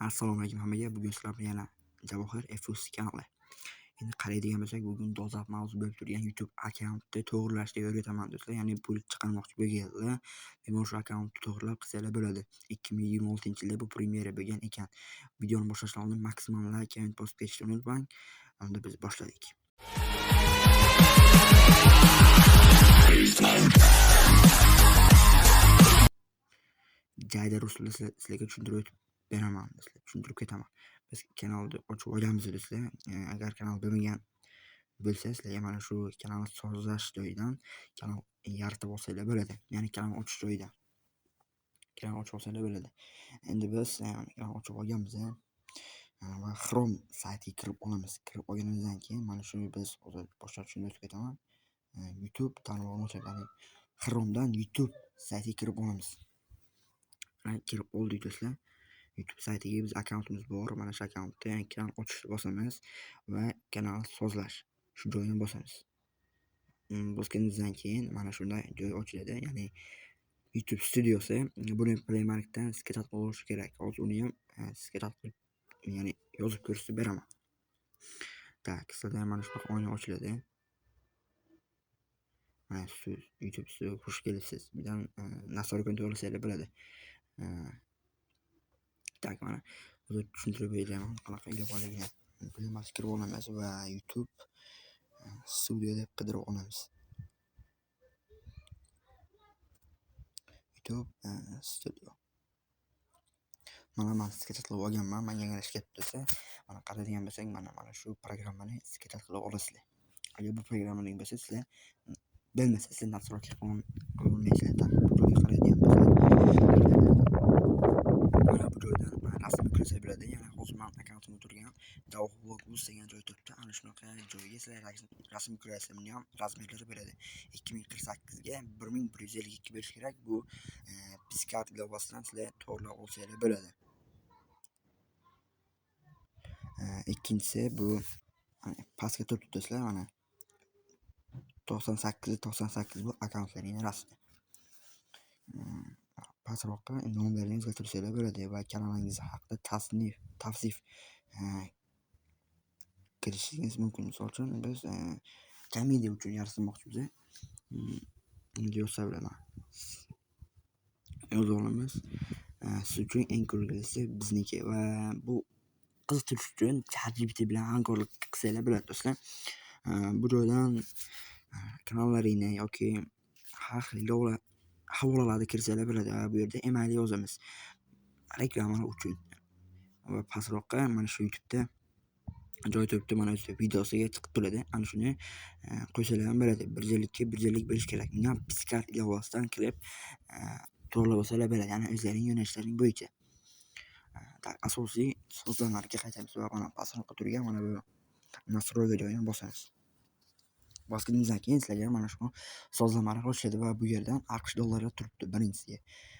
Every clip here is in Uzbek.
Assalomu alaykum hammaga. Bugun sizlar bilan yana Javohir F.O.S kanali. Endi qaraydigan bo'lsak, bugun dolzarb mavzu bo'lib turgan YouTube akkauntni to'g'rilashni o'rgataman do'stlar. Ya'ni pul chiqarmoqchi bo'lganlar, bemalol shu akkauntni to'g'rilab qilsalar bo'ladi. 2026-yilda bu premyera bo'lgan ekan. Videoni boshlashdan oldin maksimal like, comment bosib ketishni unutmang. Unda biz boshladik. Jayda ruslar sizlarga tushuntirib beraman do'stlar. Tushuntirib ketaman. Biz kanalni ochib olamiz do'stlar. Agar kanal bo'lmagan bo'lsa, sizlarga mana shu kanalni sozlash joyidan kanal yaratib olsanglar bo'ladi. Ya'ni kanal ochish joyidan. Kanal ochib olsanglar bo'ladi. Endi biz kanal ochib olganmiz va Chrome saytiga kirib olamiz. Kirib olganimizdan keyin mana shuni biz hozir boshqa tushuntirib ketaman. YouTube tanlovini ochadi. Chromedan YouTube saytiga kirib olamiz. Kirib oldik do'stlar. YouTube saytiga biz akkauntimiz bor. Mana shu akkauntda kanal ochishni bosamiz va kanal sozlash shu joyni bosamiz. Bosganimizdan keyin mana shunday joy ochiladi. Ya'ni YouTube studiosi. Buni Play Marketdan sizga tatbiq olish kerak. Hozir uni ham sizga tatbiq ya'ni yozib ko'rsatib beraman. Tak, sizda mana shu oyna ochiladi. Mana shu YouTube studioga xush kelibsiz. Bilan nastroykani to'g'rilasanglar bo'ladi. Tak, mana hozir tushuntirib beraman qanaqa ilovaligini. Play Market kirib olamiz va YouTube studio deb qidirib olamiz. YouTube studio. Mana sizga taklif olganman. Menga yanglishib ketdi. Mana qaraydigan bo'lsak, mana shu programmani sizga taklif olasizlar. Agar bu programmani bo'lsa, sizlar bilmasa, sizlar nastroyka qilolmaysizlar. Tak, bu joyga qaraydigan bo'lsak, mana bu joydan rasmni kirsa bo'ladi. Ya'ni hozir men akkauntimda turgan Javohir Vlog degan joy turibdi. Ana shunaqa joyga sizlar rasm kirasiz. Buni ham razmerlari beradi. 2048 ga 1152 berish kerak. Bu Piskart ilovasidan sizlar to'g'rilab olsanglar bo'ladi. Ikkinchisi bu pastga turibdi do'stlar, mana 98 bu akkauntlaringning rasmi. Pastroqqa nomlaringizni o'zgartirsanglar bo'ladi va kanalingiz haqida tavsif kirishingiz mumkin. Misol uchun biz komediya uchun yaratmoqchimiz. Unga yozsa bilaman. Yoza olamiz. Siz uchun eng ko'rgilisi bizniki va bu qiziqtirish uchun ChatGPT bilan hamkorlik qilsanglar bo'ladi do'stlar. Bu joydan kanallaringni yoki har xil havolalarni kirsanglar bo'ladi. Bu yerda email yozamiz. Reklama uchun. Va pastroqqa mana shu YouTube'da joy turibdi, mana shu videosiga chiqib turadi. Ana shuni qo'ysalar ham bo'ladi. 1 yillik berish kerak. Buni ham Piskart ilovasidan kirib to'g'rilab olsalar bo'ladi. Ya'ni o'zlarining yo'nalishlaring bo'yicha. Asosiy sozlamalarga qaytamiz va mana pastroqqa turgan mana bu nastroyga joyini bosamiz. Bosganimizdan keyin sizlarga mana shu sozlamalar ochiladi va bu yerdan AQSh dollari turibdi birinchisiga.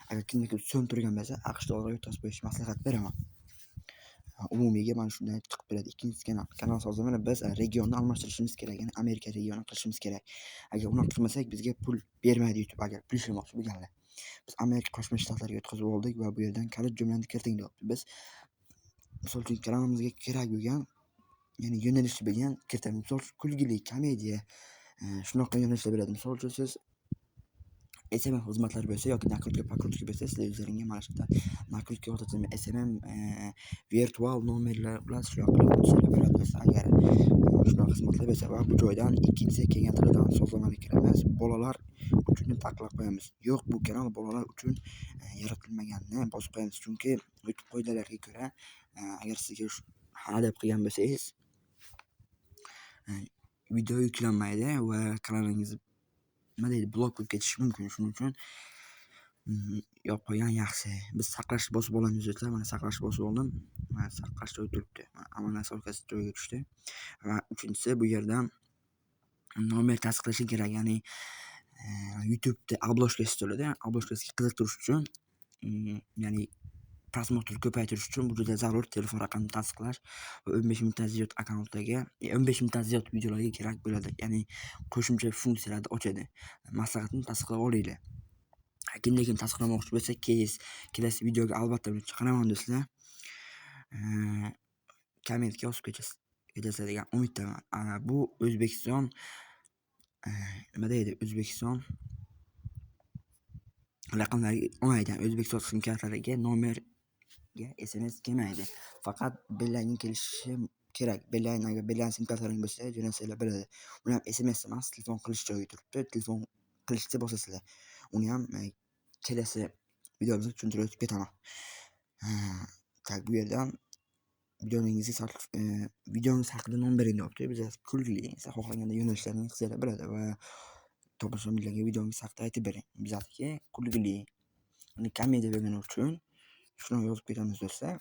Agar kimga so'm turgan bo'lsa, AQSh dollariga o'tkazib qo'yish maslahat beraman. Umumiyga mana shunday chiqib turadi. Ikkinchisi kanal sozlamani biz regionni almashtirishimiz kerak. Ya'ni Amerika regionini qilishimiz kerak. Agar uni qilmasak bizga pul bermaydi YouTube. Agar pul ishlatmoqchi bo'lganlar. Biz Amerika Qo'shma Shtatlariga o'tkazib oldik va bu yerdan kalit jumlani kiriting deyapti. Biz misol uchun kanalimizga kerak bo'lgan, ya'ni yo'nalishli bo'lgan kiritamiz. Misol uchun kulgili, komediya, shunaqa yo'nalishlar bo'ladi. Misol uchun siz SMM xizmatlari bo'lsa yoki nakrutka bo'lsa, sizlar o'zlaringizga mana shu yerda nakrutka o'tasiz. SMM virtual nomerlar bilan shunaqa qilib bo'ladi. Agar shunaqa xizmatlar bo'lsa va bu joydan ikkinchisi kelgan tildan sozlamani kiramiz. Bolalar uchun taqiqlab qo'yamiz. Yo'q, bu kanal bolalar uchun yaratilmaganini bosib qo'yamiz. Chunki YouTube qoidalariga ko'ra, agar sizga ha deb qilgan bo'lsangiz, video yuklanmaydi va kanalingiz nima deydi, blok bo'lib ketishi mumkin. Shuning uchun yopib qo'ygan yaxshi. Biz saqlashni bosib olamiz do'stlar. Mana saqlashni bosib oldim. Mana saqlash joyi turibdi. Amal nastroykasi joyiga tushdi. Va uchinchisi bu yerdan nomer tasdiqlash kerak. Ya'ni YouTube'da obloshkasi bo'ladi. Obloshkasiga qiziqtirish uchun, ya'ni prosmotr ko'paytirish uchun bu juda zarur. Telefon raqamini tasdiqlash va 15 mingdan ziyod akkauntlarga, 15 mingdan ziyod videolarga kerak bo'ladi. Ya'ni qo'shimcha funksiyalarni ochadi. Maslahatni tasdiqlab olinglar. Lekin tasdiqlamoqchi bo'lsa, kelasi videoga albatta chaqiraman do'stlar. kommentga yozib ketasiz degan umiddaman. Bu O'zbekiston nima deydi? O'zbekiston raqamlariga olmaydigan O'zbekiston sim kartalariga nomerga SMS kelmaydi. Faqat Beeline kelishi kerak. Agar Beeline sim kartalaring bo'lsa, jo'natsanglar bo'ladi. Uni ham SMS emas, telefon qilish joyi turibdi. Telefon qilishni bosasizlar. Uni ham kelasi videomizda tushuntirib o'tib ketaman. Tak, bu yerdan videongiz haqida nom bering deyapti. Biz kulgili, xohlaganda yo'nalishlarini qilsanglar bo'ladi va tomoshabinlarga videongiz haqida aytib bering. Bizga kulgili, komediya bergani uchun shuni yozib ketamiz do'stlar.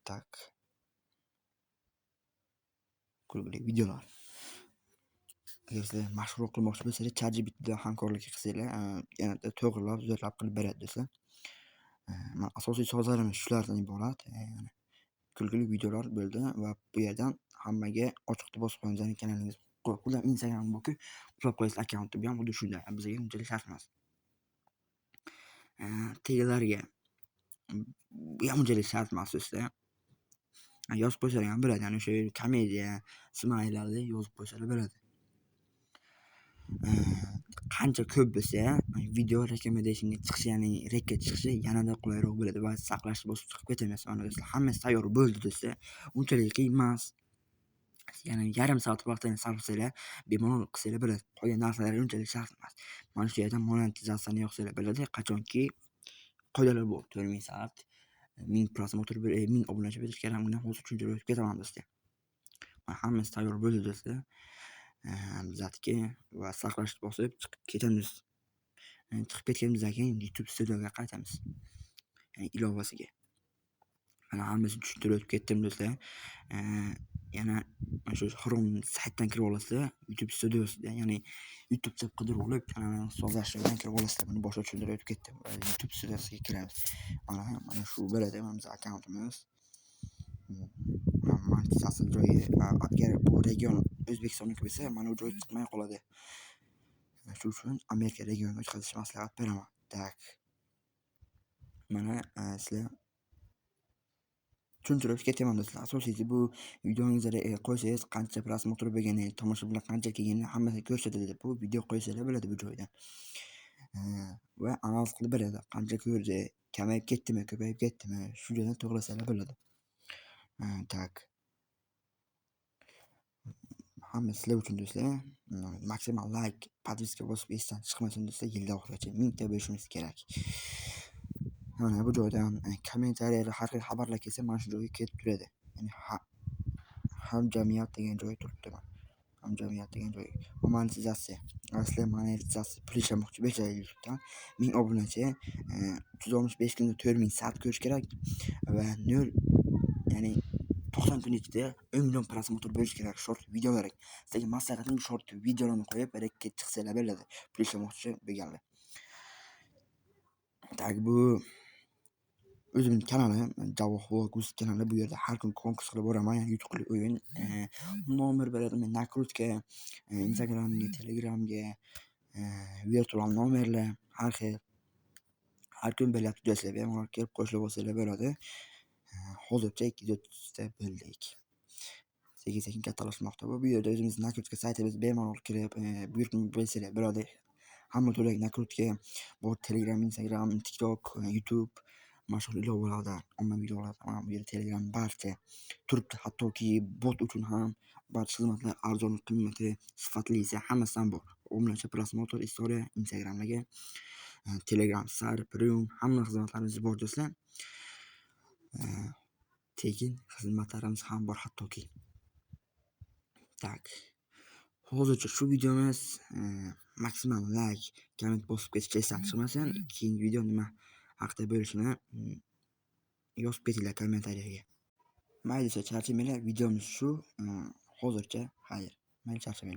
Tak. Kulgili videolar. Agar sizlar mashhur qilmoqchi bo'lsangiz, ChatGPT bilan hamkorlik qilsanglar, yanada to'g'rilab, zo'rlab qilib beradi do'stlar. Asosiy sozlarimiz shulardan iborat. Kulgili videolar bo'ldi va bu yerdan hammaga ochiqda bosib qo'yamiz. Ya'ni kanalingiz qo'ldan Instagram bo'lib, qo'yib qo'yasiz akkauntni ham xuddi shunday. Bizga unchalik shart emas. Tegalarga bu ham unchalik shart emas do'stlar. Yozib qo'ysalar ham bo'ladi. Ya'ni o'sha komediya, smaylarni yozib qo'ysalar bo'ladi. Qancha ko'p bo'lsa, video recommendationga chiqishi, ya'ni rekka chiqishi yanada qulayroq bo'ladi va saqlashni bosib chiqib ketamiz. Mana do'stlar, hammasi tayyor bo'ldi do'stlar. Unchalik qiyin emas. Ya'ni yarim soat vaqtini sarflasanglar, bemalol qilsanglar bo'ladi. Qolgan narsalar unchalik shart emas. Mana shu yerdan monetizatsiyani yoqsanglar bo'ladi. Qachonki qoidalar bor. 4000 soat, 1000 prosmotr, 1000 obunachi bo'lish kerak. Uni hozir tushuntirib o'tib ketaman do'stlar. Hammasi tayyor bo'ldi do'stlar. Bizatga va saqlashni bosib chiqib ketamiz. Chiqib ketganimizdan keyin YouTube studioga qaytamiz. Ya'ni ilovasiga. Mana hammasini tushuntirib o'tib ketdim do'stlar. Yana mana shu Chrome saytdan kirib olasizlar, YouTube studiosida, ya'ni YouTube deb qidirib olib, kanalni sozlashdan kirib olasizlar. Buni boshqa tushuntirib o'tib ketdim. YouTube studiosiga kiramiz. Mana shu bo'ladi bizning akkauntimiz. Monetizatsiya joyi, agar bu region O'zbekistonniki bo'lsa, mana bu joy chiqmay qoladi. Shuning uchun Amerika regioniga o'tkazishni maslahat beraman. Tak. Mana sizlar tushuntirib ketaman do'stlar. Asosiysi bu videongizga qo'ysangiz qancha prosmotr bo'lgani, tomoshabinlar qancha kelgani hammasini ko'rsatadi deb bu video qo'ysanglar bo'ladi bu joydan. Va analiz qilib beradi. Qancha ko'rdi, kamayib ketdimi, ko'payib ketdimi, shu joydan to'g'rilasalar bo'ladi. Tak. Hammasi sizlar uchun do'stlar. Maksimal like, podpiska bosib esdan chiqmasin do'stlar, yilda oxirigacha 1000 ta bo'lishimiz kerak. Mana bu joydan kommentariyalar, har xil xabarlar kelsa, mana shu joyga kelib turadi. Ya'ni hamjamiyat degan joy turibdi. Hamjamiyat degan joy. Monetizatsiya. Sizlar monetizatsiya pul ishlamoqchi bo'lsangiz YouTubedan 1000 obunachi, 365 kunda 4000 soat ko'rish kerak va 0, ya'ni 90 kun ichida 1 million prosmotr bo'lish kerak short videolar. Sizlarga maslahatim short videolarni qo'yib, rekka chiqsalar bo'ladi. Pul ishlamoqchi bo'lganlar. Tak, bu o'zimning kanalim, Javoh Vlogus kanali. Bu yerda har kun konkurs qilib boraman, ya'ni yutuqli o'yin, nomer beradiman, nakrutka, Instagramga, Telegramga, virtual nomerlar, har kun belyapti do'stlar. Bemalol kelib qo'shilib olsanglar bo'ladi. Hozircha 200 ta bo'ldik. Sekin kattalashmoqda. Bu yerda o'zimiz nakrutka saytimiz bemalol kirib, buyurtma bo'lsanglar bo'ladi. Hamma to'lak nakrutka bor. Telegram, Instagram, TikTok, YouTube, mashhur ilovalarda, ommaviy ilovalarda, mana bu yerda Telegram barcha turibdi. Hattoki bot uchun ham barcha xizmatlar arzon qimmati, sifatlisi hammasidan bor. Obunachi, prosmotr, istoriya, Instagramdagi Telegram, Sar, Premium hamma xizmatlarimiz bor do'stlar. Tekin xizmatlarimiz ham bor hattoki. Tak. Hozircha shu videomiz maksimal like, komment bosib ketishga esdan chiqmasin. Keyingi video nima haqida bo'lishini yozib ketinglar kommentariyaga. Mayli, charchamanglar, videomiz shu. Hozircha xayr. Mayli, charchamanglar.